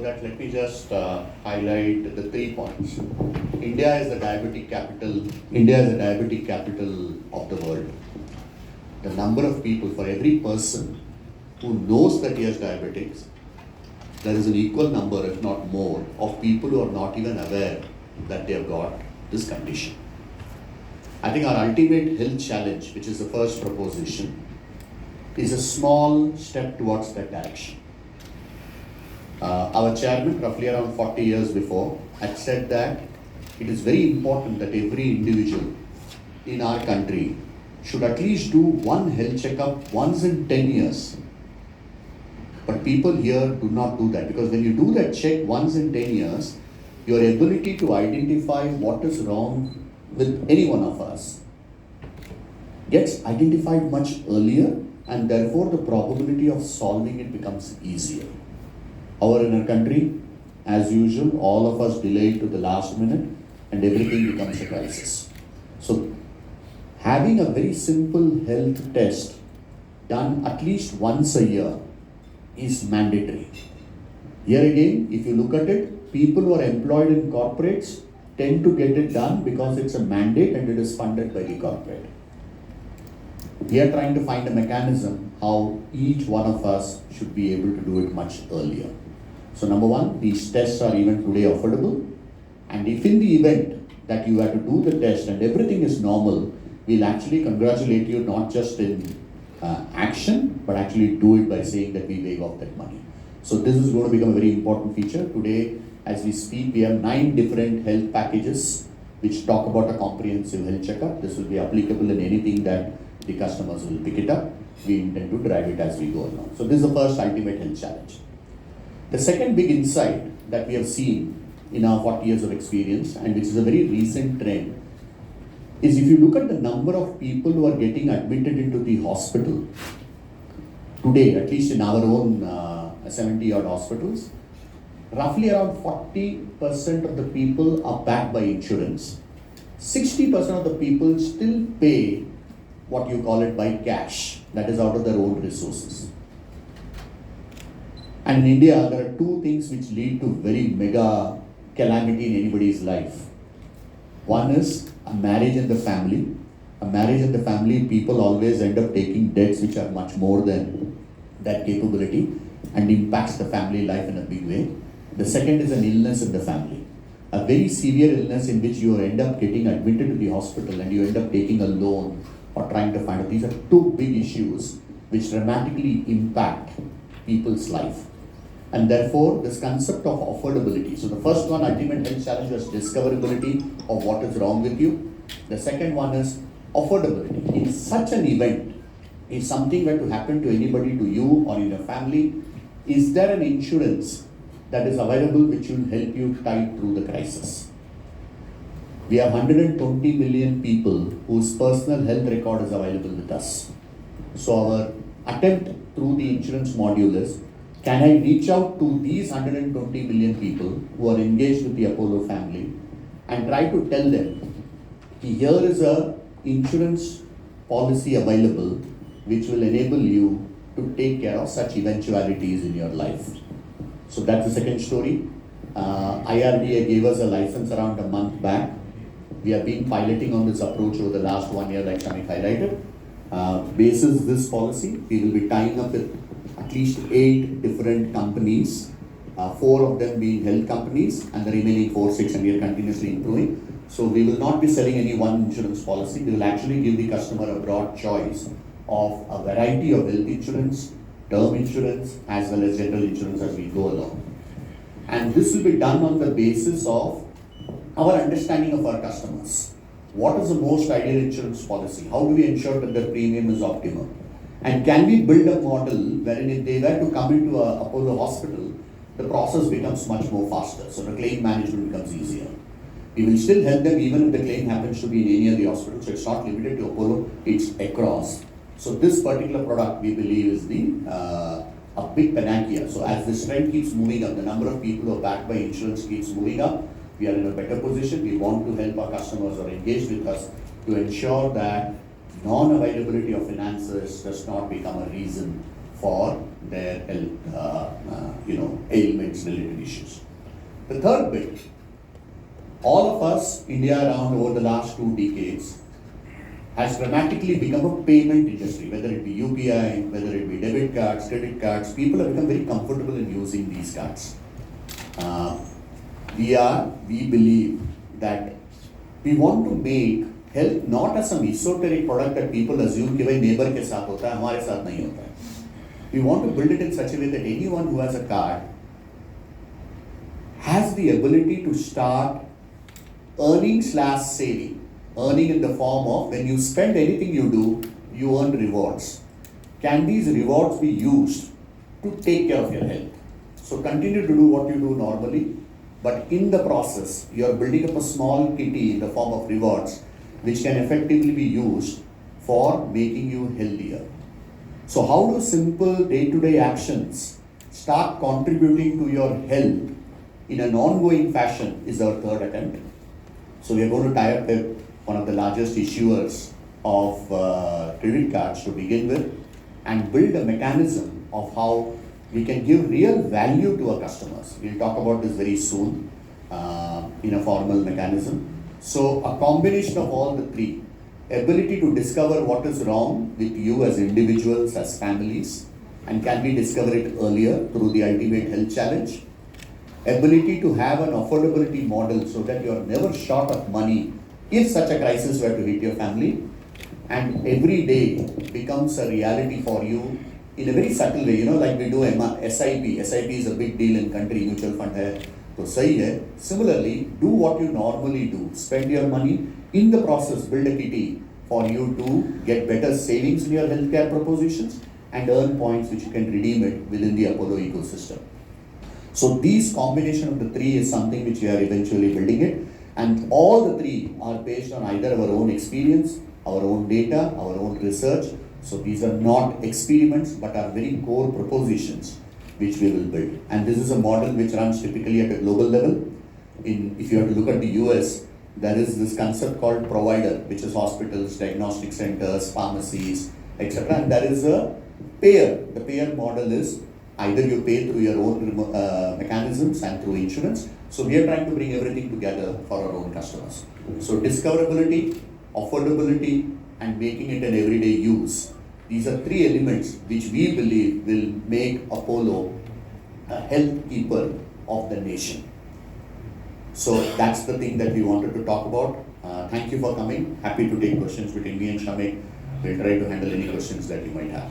that, let me just highlight the 3 points. India is the diabetic capital. India is the diabetic capital of the world. The number of people, for every person who knows that he has diabetics, there is an equal number, if not more, of people who are not even aware that they have got this condition. I think our ultimate health challenge, which is the first proposition, is a small step towards that direction. Our chairman, roughly around 40 years before, had said that it is very important that every individual in our country should at least do one health checkup once in 10 years. But people here do not do that, because when you do that check once in 10 years, your ability to identify what is wrong with any one of us gets identified much earlier, and therefore the probability of solving it becomes easier. However, in our country, as usual, all of us delay to the last minute and everything becomes a crisis. So, having a very simple health test done at least once a year is mandatory. Here again, if you look at it, people who are employed in corporates tend to get it done because it's a mandate and it is funded by the corporate. We are trying to find a mechanism how each one of us should be able to do it much earlier. So number one, these tests are even today affordable, and if in the event that you have to do the test and everything is normal, we'll actually congratulate you not just in action, but actually do it by saying that we waive off that money. So this is going to become a very important feature. Today, as we speak, we have 9 different health packages which talk about a comprehensive health checkup. This will be applicable in anything that the customers will pick it up. We intend to drive it as we go along. So this is the first ultimate health challenge. The second big insight that we have seen in our 40 years of experience, and which is a very recent trend, is if you look at the number of people who are getting admitted into the hospital today, at least in our own 70 odd hospitals, roughly around 40% of the people are backed by insurance. 60% of the people still pay what you call it by cash, that is out of their own resources. And in India, there are 2 things which lead to very mega calamity in anybody's life. One is a marriage and the family. A marriage and the family, people always end up taking debts which are much more than that capability and impacts the family life in a big way. The second is an illness in the family. A very severe illness in which you end up getting admitted to the hospital and you end up taking a loan or trying to find out. These are 2 big issues which dramatically impact people's life. And therefore, this concept of affordability. So the first one, ultimate health challenge, was discoverability of what is wrong with you. The second one is affordability. In such an event, if something were to happen to anybody, to you or in your family, is there an insurance that is available which will help you tide through the crisis? We have 120 million people whose personal health record is available with us. So our attempt through the insurance module is, can I reach out to these 120 million people who are engaged with the Apollo family and try to tell them, here is a insurance policy available which will enable you to take care of such eventualities in your life. So that's the second story. IRDA gave us a license around a month back. We have been piloting on this approach over the last 1 year, like Shamik highlighted. Basis this policy, we will be tying up with at least 8 different companies, 4 of them being health companies and the remaining 4, 6, and we are continuously improving. So we will not be selling any one insurance policy. We will actually give the customer a broad choice of a variety of health insurance, term insurance, as well as general insurance as we go along. And this will be done on the basis of our understanding of our customers. What is the most ideal insurance policy? How do we ensure that the premium is optimal? And can we build a model wherein if they were to come into a Apollo hospital, the process becomes much more faster. So the claim management becomes easier. We will still help them even if the claim happens to be in any of the hospitals. So it's not limited to Apollo, it's across. So this particular product we believe is a big panacea. So as this trend keeps moving up, the number of people who are backed by insurance keeps moving up, we are in a better position. We want to help our customers who are engaged with us to ensure that non-availability of finances does not become a reason for their health, ailments related issues. The third bit, all of us, India around over the last 2 decades, has dramatically become a payment industry, whether it be UPI, whether it be debit cards, credit cards. People have become very comfortable in using these cards. We believe that we want to make health not as some esoteric product that people assume कि भाई neighbor के साथ होता है, हमारे साथ नहीं होता है. We want to build it in such a way that anyone who has a card has the ability to start earning/saving. Earning in the form of when you spend anything you do, you earn rewards. Can these rewards be used to take care of your health? So continue to do what you do normally, but in the process, you are building up a small kitty in the form of rewards, which can effectively be used for making you healthier. So how do simple day-to-day actions start contributing to your health in an ongoing fashion is our third attempt. So we are going to tie up with one of the largest issuers of credit cards to begin with and build a mechanism of how we can give real value to our customers. We'll talk about this very soon in a formal mechanism. So a combination of all the three, ability to discover what is wrong with you as individuals, as families, and can we discover it earlier through the ultimate health challenge, ability to have an affordability model so that you are never short of money if such a crisis were to hit your family, and every day becomes a reality for you in a very subtle way, like we do SIP. SIP is a big deal in country, mutual fund hai, to sahi hai. Similarly, do what you normally do, spend your money, in the process build a kitty for you to get better savings in your healthcare propositions and earn points which you can redeem it within the Apollo ecosystem. So these combination of the three is something which we are eventually building it, and all the three are based on either our own experience, our own data, our own research. So these are not experiments but are very core propositions which we will build. And this is a model which runs typically at a global level. If you have to look at the US, there is this concept called provider, which is hospitals, diagnostic centers, pharmacies, etc. And there is a payer. The payer model is either you pay through your own mechanisms and through insurance. So we are trying to bring everything together for our own customers. So discoverability, affordability, and making it an everyday use. These are three elements which we believe will make Apollo a health keeper of the nation. So that's the thing that we wanted to talk about. Thank you for coming. Happy to take questions between me and Shamik. We'll try to handle any questions that you might have.